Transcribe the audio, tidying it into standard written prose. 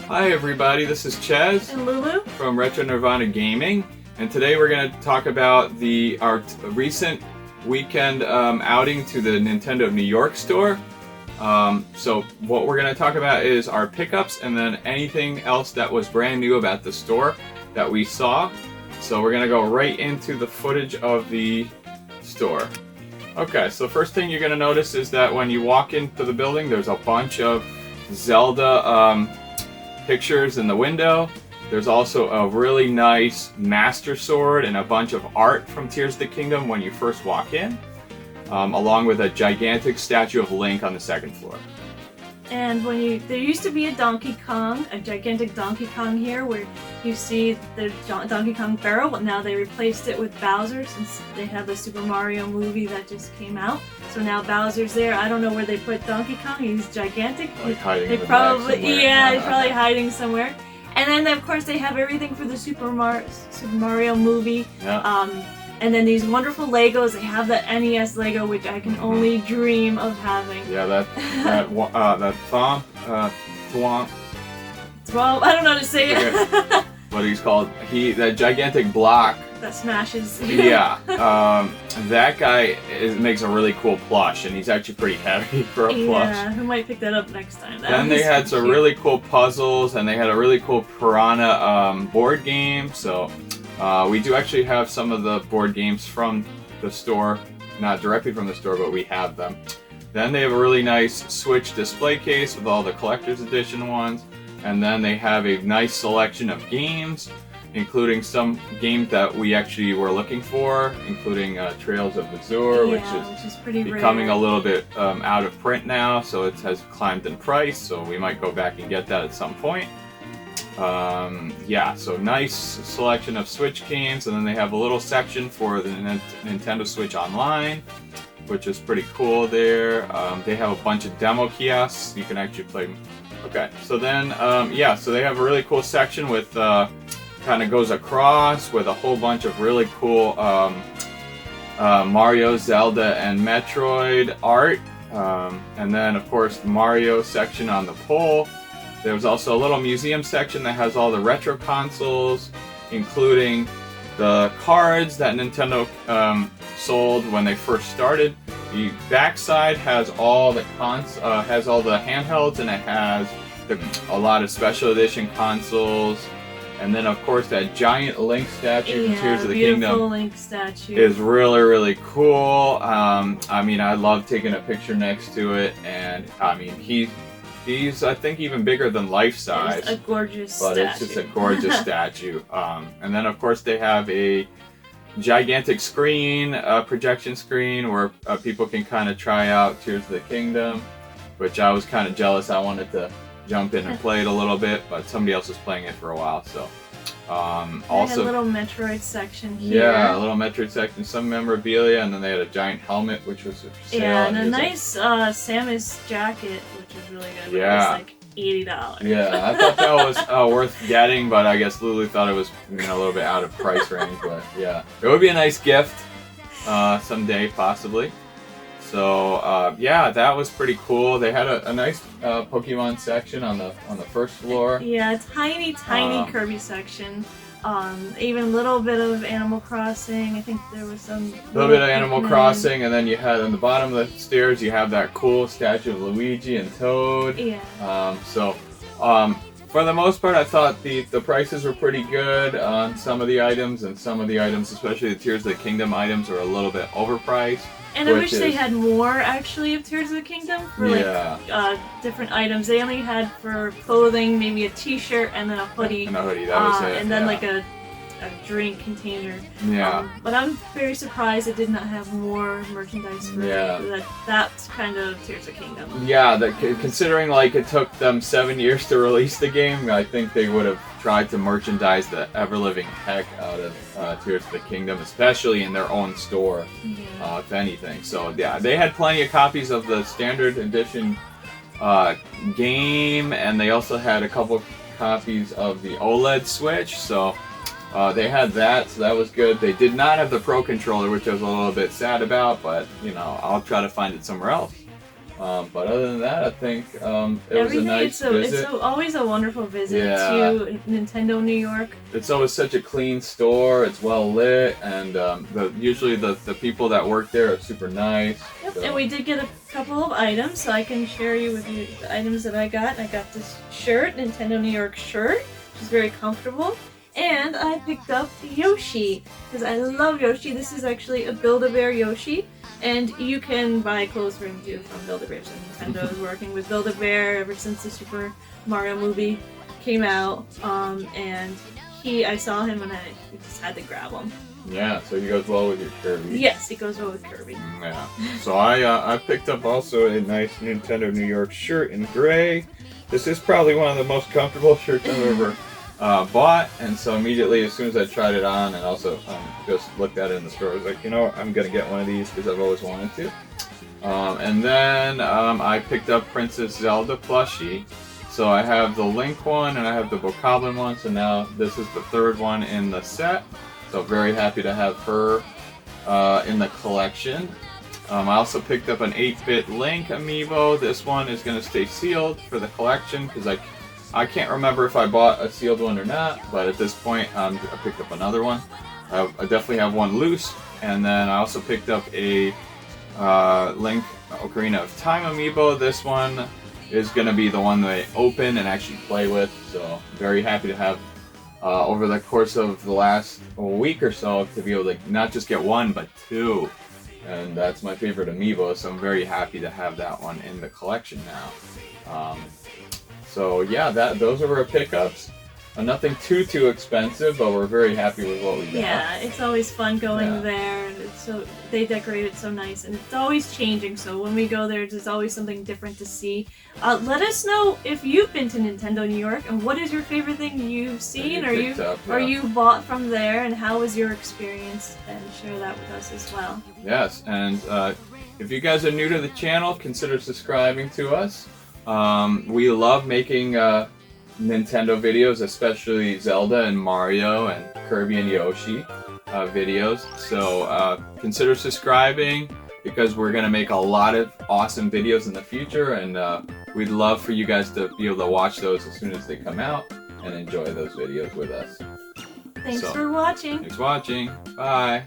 Hi everybody, this is Chez and Lulu from Retro Nirvana Gaming, and today we're going to talk about our recent weekend outing to the Nintendo New York store. So what we're going to talk about is our pickups and then anything else that was brand new about the store that we saw. So we're going to go right into the footage of the store. Okay, so first thing you're going to notice is that when you walk into the building, there's a bunch of Zelda pictures in the window. There's also a really nice Master Sword and a bunch of art from Tears of the Kingdom when you first walk in, along with a gigantic statue of Link on the second floor. And there used to be a gigantic Donkey Kong here, where you see the Donkey Kong barrel, but now they replaced it with Bowser since they have the Super Mario movie that just came out. So now Bowser's there. I don't know where they put Donkey Kong. He's gigantic. Like hiding in the back somewhere. Yeah, he's probably hiding somewhere. And then of course they have everything for the Super Mario movie. Yeah. And then these wonderful Legos. They have the NES Lego, which I can only dream of having. Yeah, that Thwomp. Well, I don't know how to say it. What he's called. That gigantic block. That smashes. Yeah. That guy makes a really cool plush, and he's actually pretty heavy for a plush. Yeah, who might pick that up next time? Then they had some really cool puzzles, and they had a really cool Piranha board game. So we do actually have some of the board games from the store, not directly from the store, but we have them. Then they have a really nice Switch display case with all the collector's edition ones. And then they have a nice selection of games, including some games that we actually were looking for, including Trails of Azure, which is pretty becoming rare. A little bit out of print now, so it has climbed in price, so we might go back and get that at some point. Yeah, so nice selection of Switch games, and then they have a little section for the Nintendo Switch Online, which is pretty cool there. They have a bunch of demo kiosks, you can actually play. Okay, so then, yeah, so they have a really cool section with, kind of goes across with a whole bunch of really cool Mario, Zelda, and Metroid art. And then, of course, the Mario section on the pole. There's also a little museum section that has all the retro consoles, including the cards that Nintendo sold when they first started. The backside has all the handhelds, and it has a lot of special edition consoles. And then, of course, that giant Link statue from Tears of the Kingdom Link statue is really, really cool. I mean, I love taking a picture next to it, and I mean, he's I think even bigger than life size. It's a gorgeous statue. But it's just a gorgeous statue. And then, of course, they have a gigantic screen, projection screen, where people can kind of try out Tears of the Kingdom, which I was kind of jealous. I wanted to jump in and play it a little bit, but somebody else was playing it for a while. So also a little Metroid section here. Yeah, a little Metroid section, some memorabilia, and then they had a giant helmet, which was for sale. Yeah, and a nice Samus jacket, which is really good. Yeah. It was like $80. Yeah, I thought that was worth getting, but I guess Lulu thought it was a little bit out of price range. But yeah, it would be a nice gift someday, possibly. So yeah, that was pretty cool. They had a nice Pokemon section on the first floor. Yeah, a tiny Kirby section. Even a little bit of Animal Crossing. I think there was some. A little bit of Animal Crossing, and then you had on the bottom of the stairs, you have that cool statue of Luigi and Toad. Yeah. For the most part, I thought the prices were pretty good on some of the items, and some of the items, especially the Tears of the Kingdom items, are a little bit overpriced. And I wish they had more, actually, of Tears of the Kingdom for different items. They only had for clothing, maybe a t-shirt and then a hoodie. And a hoodie, that was it. And then like a drink container. Yeah. But I'm very surprised it did not have more merchandise for that kind of Tears of the Kingdom. Yeah, considering like it took them 7 years to release the game, I think they would have tried to merchandise the ever-living heck out of Tears of the Kingdom, especially in their own store, if anything. So yeah, they had plenty of copies of the standard edition game, and they also had a couple copies of the OLED Switch, so they had that, so that was good. They did not have the Pro Controller, which I was a little bit sad about, but, you know, I'll try to find it somewhere else. But other than that, I think it was a Everything, nice visit. it's always a wonderful visit Yeah. to Nintendo New York. It's always such a clean store. It's well lit, and usually the people that work there are super nice. Yep. So. And we did get a couple of items, so I can share with you the items that I got. I got this shirt, Nintendo New York shirt, which is very comfortable. And I picked up Yoshi, because I love Yoshi. This is actually a Build-A-Bear Yoshi, and you can buy clothes for him too from Build-A-Bear. So Nintendo is working with Build-A-Bear ever since the Super Mario movie came out, and I saw him and I just had to grab him. Yeah, so he goes well with your Kirby. Yes, he goes well with Kirby. Yeah. So I picked up also a nice Nintendo New York shirt in gray. This is probably one of the most comfortable shirts I've ever bought, and so immediately as soon as I tried it on and also just looked at it in the store, I was like, you know, I'm gonna get one of these because I've always wanted to. And then I picked up Princess Zelda plushie. So I have the Link one and I have the Bokoblin one, so now this is the third one in the set. So very happy to have her in the collection. I also picked up an 8-bit Link amiibo. This one is going to stay sealed for the collection because I can't remember if I bought a sealed one or not, but at this point I picked up another one. I definitely have one loose, and then I also picked up a Link Ocarina of Time amiibo. This one is going to be the one that I open and actually play with, so very happy to have over the course of the last week or so to be able to not just get one but two, and that's my favorite amiibo, so I'm very happy to have that one in the collection now. So yeah, those are our pickups. Nothing too expensive, but we're very happy with what we got. Yeah, it's always fun going there, and they decorate it so nice, and it's always changing. So when we go there, there's always something different to see. Let us know if you've been to Nintendo New York, and what is your favorite thing you've seen or you bought from there, and how was your experience? And share that with us as well. Yes, and if you guys are new to the channel, consider subscribing to us. We love making Nintendo videos, especially Zelda and Mario and Kirby and Yoshi videos. So consider subscribing because we're going to make a lot of awesome videos in the future, and we'd love for you guys to be able to watch those as soon as they come out and enjoy those videos with us. Thanks for watching. Thanks for watching. Bye.